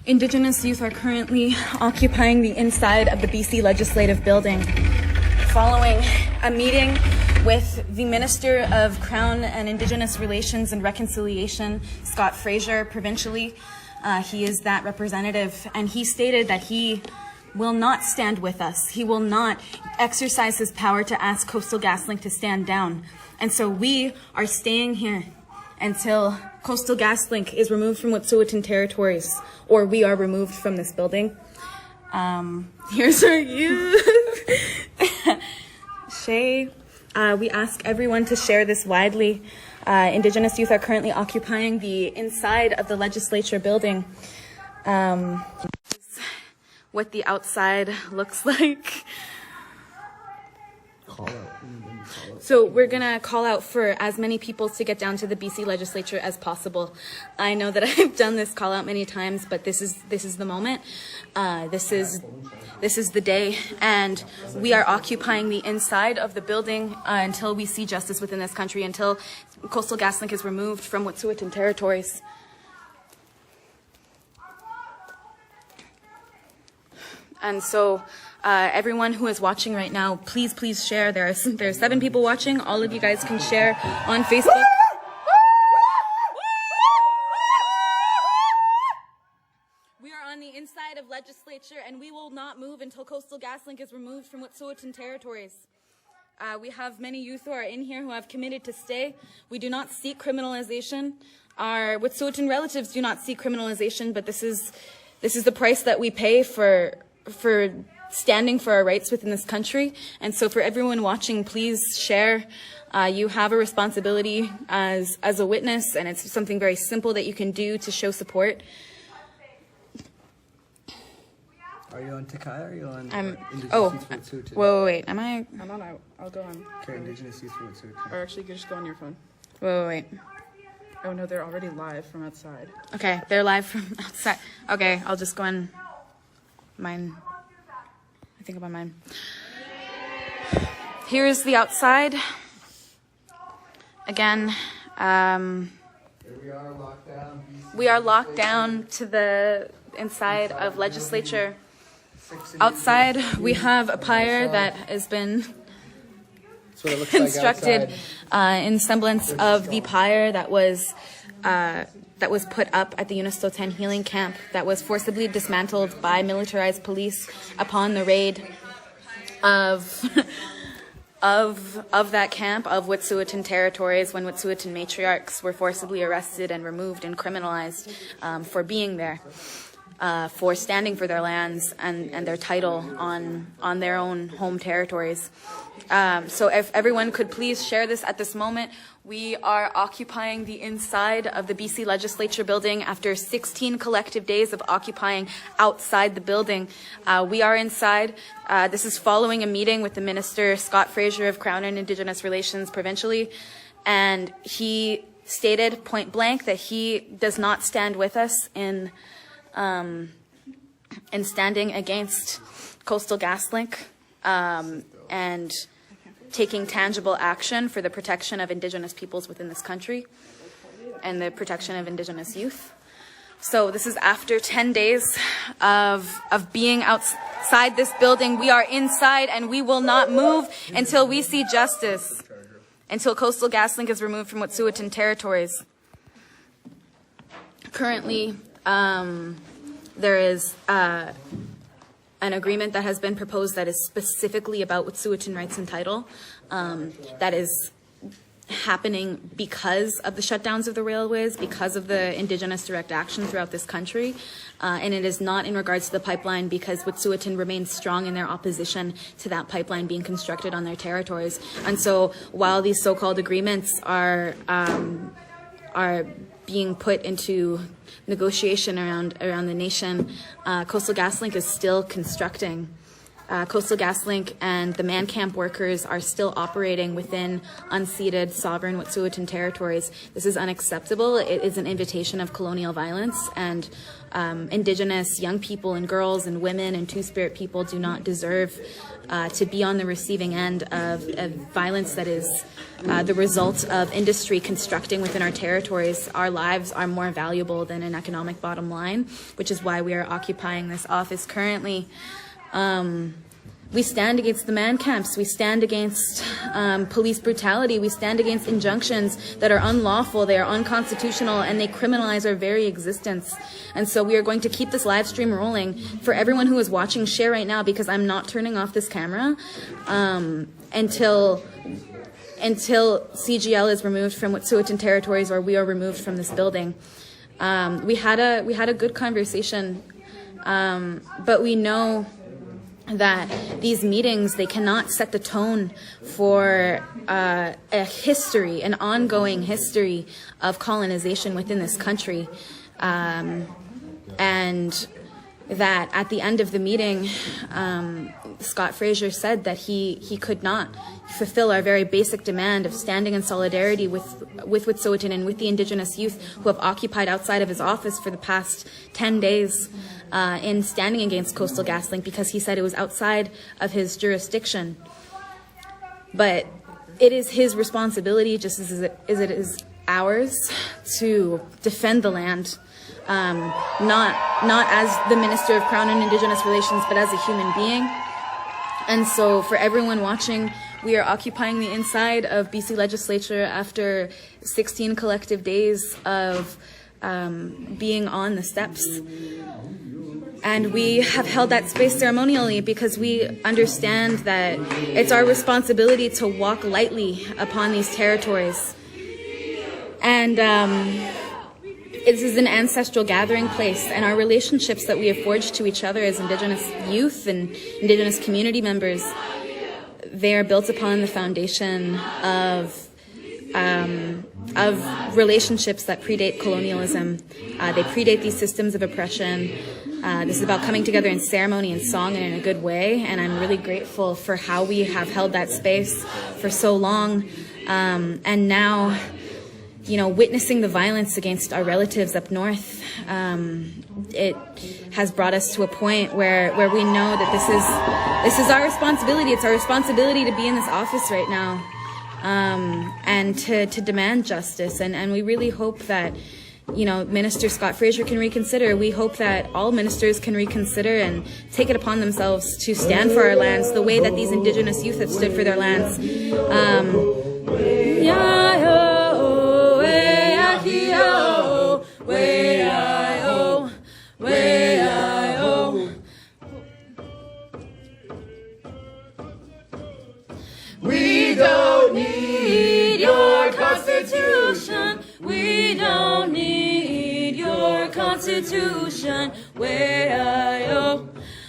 Indigenous youth are currently occupying the inside of the BC Legislative Building following a meeting with the Minister of Crown and Indigenous Relations and Reconciliation, Scott Fraser, provincially. He is that representative, and he stated that he will not stand with us. He will not exercise his power to ask Coastal GasLink to stand down. And so we are staying here until Coastal GasLink is removed from Wetsuweten territories, or we are removed from this building. Here's our youth. Shay, we ask everyone to share this widely. Indigenous youth are currently occupying the inside of the legislature building. What the outside looks like. So we're gonna call out for as many people to get down to the BC legislature as possible. I know that I've done this call out many times, but this is the moment. This is the day, and we are occupying the inside of the building until we see justice within this country, until Coastal GasLink is removed from Wet'suwet'en territories. And so everyone who is watching right now, please share. There are 7 people watching. All of you guys can share on Facebook. We are on the inside of legislature, and we will not move until Coastal GasLink is removed from Wet'suwet'en territories. We have many youth who are in here who have committed to stay. We do not seek criminalization. Our Wet'suwet'en relatives do not seek criminalization, but this is the price that we pay for standing for our rights within this country. And so for everyone watching, please share. You have a responsibility as a witness, and it's something very simple that you can do to show support. Are you on Takai or are you on Indigenous Youth Wet'suwet'en? Wait. I'm on. I'll go on. Okay, Indigenous Youth Wet'suwet'en. Or actually, you can just go on your phone. Wait. Oh no, they're already live from outside. Okay, they're live from outside. Okay, I'll just go on mine. I think I'm on mine. Here's the outside. Again, we are locked down to the inside of legislature. Outside, we have a pyre that has been constructed in semblance of the pyre that was put up at the UNISTO 10 healing camp, that was forcibly dismantled by militarized police upon the raid of that camp, of Wet'suwet'en territories, when Wet'suwet'en matriarchs were forcibly arrested and removed and criminalized for being there, for standing for their lands and their title on their own home territories. So if everyone could please share this at this moment. We are occupying the inside of the BC Legislature building after 16 collective days of occupying outside the building. We are inside. This is following a meeting with the Minister, Scott Fraser of Crown and Indigenous Relations provincially, and he stated point blank that he does not stand with us in standing against Coastal GasLink and taking tangible action for the protection of Indigenous peoples within this country and the protection of Indigenous youth. So this is after 10 days of being outside this building. We are inside, and we will not move until we see justice, until Coastal GasLink is removed from Wet'suwet'en territories. Currently, there is an agreement that has been proposed that is specifically about Wet'suwet'en rights and title, that is happening because of the shutdowns of the railways, because of the Indigenous direct action throughout this country, and it is not in regards to the pipeline, because Wet'suwet'en remains strong in their opposition to that pipeline being constructed on their territories. And so while these so-called agreements are being put into negotiation around the nation, Coastal GasLink is still constructing Coastal GasLink and the man camp workers are still operating within unceded sovereign Wet'suwet'en territories. This is unacceptable. It is an invitation of colonial violence, and Indigenous young people and girls and women and Two-Spirit people do not deserve to be on the receiving end of violence that is the result of industry constructing within our territories. Our lives are more valuable than an economic bottom line, which is why we are occupying this office currently. We stand against the man camps. We stand against police brutality. We stand against injunctions that are unlawful, they are unconstitutional, and they criminalize our very existence. And so we are going to keep this live stream rolling. For everyone who is watching, share right now, because I'm not turning off this camera until CGL is removed from Wet'suwet'en territories, or we are removed from this building. We had a good conversation, but we know that these meetings, they cannot set the tone for a history, an ongoing history of colonization within this country. And that at the end of the meeting, Scott Fraser said that he could not fulfill our very basic demand of standing in solidarity with Wet'suwet'en and with the Indigenous youth who have occupied outside of his office for the past 10 days in standing against Coastal GasLink, because he said it was outside of his jurisdiction. But it is his responsibility, just as it is ours, to defend the land. Not as the Minister of Crown and Indigenous Relations, but as a human being. And so for everyone watching, we are occupying the inside of BC Legislature after 16 collective days of being on the steps. And we have held that space ceremonially because we understand that it's our responsibility to walk lightly upon these territories. And this is an ancestral gathering place, and our relationships that we have forged to each other as Indigenous youth and Indigenous community members, they are built upon the foundation of relationships that predate colonialism. They predate these systems of oppression. This is about coming together in ceremony and song and in a good way, and I'm really grateful for how we have held that space for so long. And now, you know, witnessing the violence against our relatives up north, it has brought us to a point where we know that this is our responsibility. It's our responsibility to be in this office right now, and to demand justice. And we really hope that, you know, Minister Scott Fraser can reconsider. We hope that all ministers can reconsider and take it upon themselves to stand for our lands the way that these Indigenous youth have stood for their lands. We don't need your Constitution. We don't need your Constitution. Way-I-O,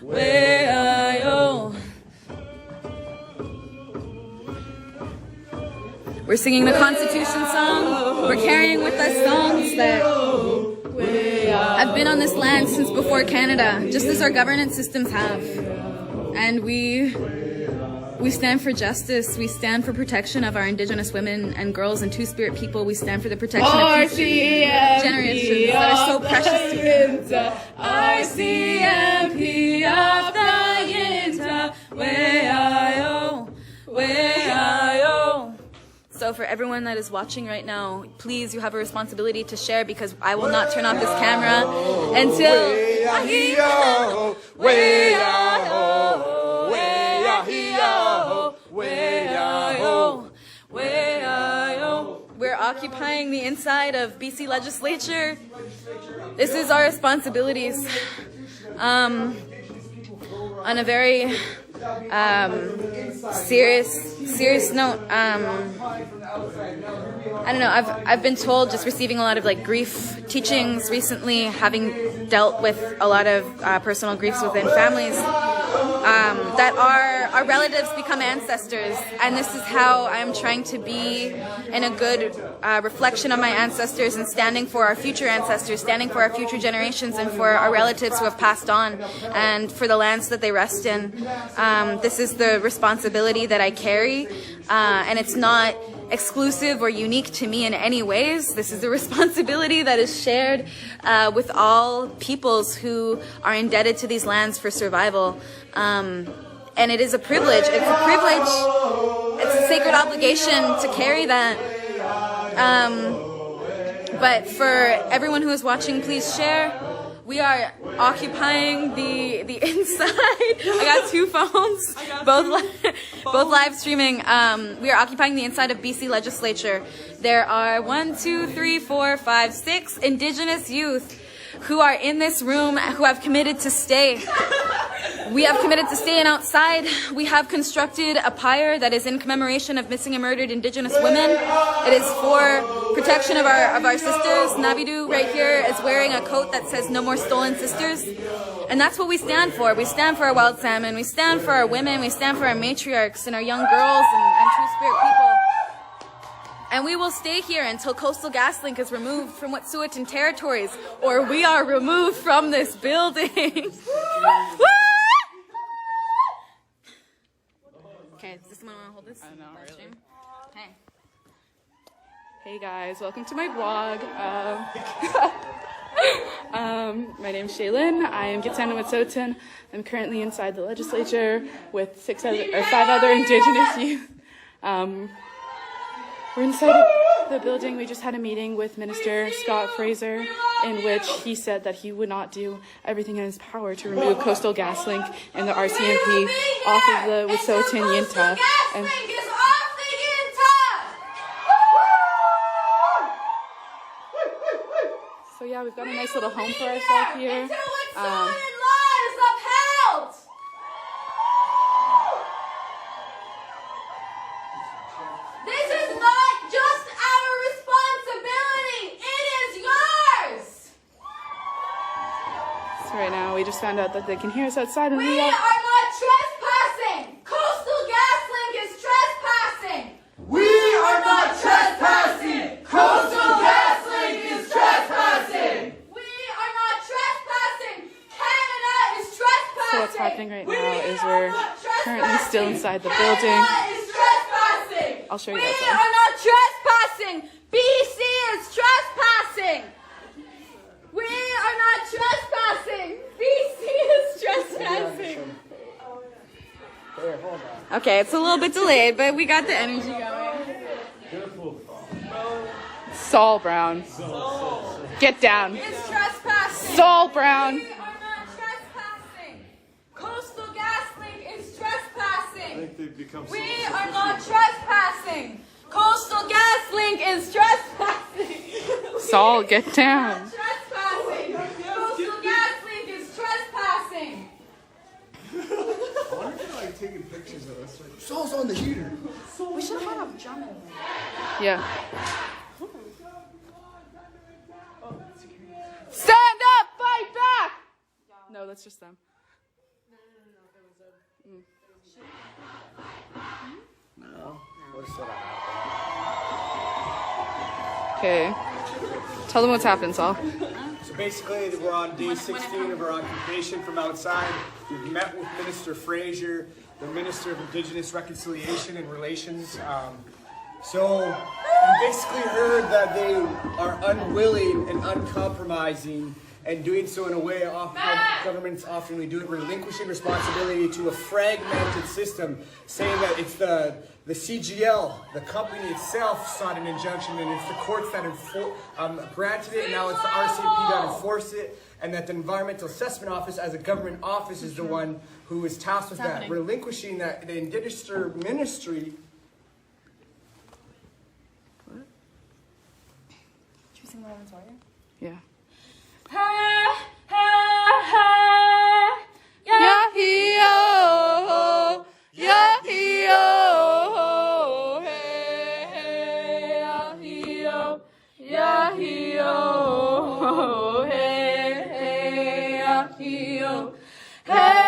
way-I-O. We're singing the Constitution song. We're carrying with us songs that have been on this land since before Canada, just as our governance systems have. And we stand for justice. We stand for protection of our Indigenous women and girls and Two-Spirit people. We stand for the protection of generations that are so precious to us. RCMP of the Yinta, way-I-O, way-I-O. So for everyone that is watching right now, please, you have a responsibility to share, because I will not turn off this camera until way-I-O, way-I-O, way-I-O, way-I-O, way-I-O. We're occupying the inside of BC Legislature. This is our responsibilities. On a very serious note, I don't know, I've been told, just receiving a lot of like grief teachings recently, having dealt with a lot of personal griefs within families, that our relatives become ancestors, and this is how I'm trying to be in a good reflection of my ancestors and standing for our future ancestors, standing for our future generations, and for our relatives who have passed on, and for the lands that they rest in. This is the responsibility that I carry, and it's not exclusive or unique to me in any ways. This is a responsibility that is shared with all peoples who are indebted to these lands for survival. And it is a privilege. It's a privilege. It's a sacred obligation to carry that. But for everyone who is watching, please share. We are occupying the inside. I got two phones, both live streaming. We are occupying the inside of BC Legislature. There are 1, 2, 3, 4, 5, 6 Indigenous youth who are in this room who have committed to stay. We have committed to stay, and outside we have constructed a pyre that is in commemoration of missing and murdered Indigenous women. It is for protection of our sisters. Navidu right here is wearing a coat that says "No More Stolen Sisters," and that's what we stand for. We stand for our wild salmon. We stand for our women. We stand for our matriarchs and our young girls and True Spirit people. And we will stay here until Coastal GasLink is removed from Wetsuweten territories, or we are removed from this building. Okay, does someone want to hold this? I know, really. Hey. Hey guys, welcome to my vlog. My name's Shay, Lynn. I am Wetsuweten. I'm currently inside the legislature with 5 other Indigenous youth. We're inside the building. We just had a meeting with Minister Fraser, in which he said that he would not do everything in his power to remove Coastal GasLink and the RCMP off of the Wetsuweten Youths Land. So yeah, we've got a nice little home for ourselves here. Right now, we just found out that they can hear us outside, and we are not trespassing. Coastal GasLink is trespassing. We are not trespassing. Coastal GasLink is trespassing. We are not trespassing. Canada is trespassing. So what's happening right now is we're currently still inside the building. I'll show you that. We outside. are not trespassing. BC is trespassing. We are not trespassing. BC is trespassing. Here, hold on. Okay, it's a little bit delayed, but we got the energy going. Saul Brown. Get down. It's trespassing. Saul Brown. We are not trespassing. Coastal GasLink is trespassing. We are not trespassing. Coastal GasLink is trespassing. Saul, get down. Trespassing. Coastal GasLink is trespassing. I wonder if they're like taking pictures of us. Like, Saul's on the heater. We should have had a drum in there. Yeah. Stand up! Fight back! No, that's just them. No. What's that? Okay. Tell them what's happened, Saul. So basically, we're on day 16 of our occupation from outside. We've met with Minister Fraser, the Minister of Indigenous Reconciliation and Relations. So we basically heard that they are unwilling and uncompromising, and doing so in a way how governments often do it, relinquishing responsibility to a fragmented system, saying that it's the CGL, the company itself, sought an injunction, and it's the courts that granted it, and now it's the RCMP that enforced it, and that the Environmental Assessment Office, as a government office, is the one who is tasked with that, relinquishing that the Indigenous Ministry. What? Should we sing Lawrence Warrior? Yeah. Ha, ha, ha. Yah-hee-oh, yah-hee-oh, hey, hey, yah-hee-oh, yah-hee-oh, hey, hey, yah-hee-oh, hey.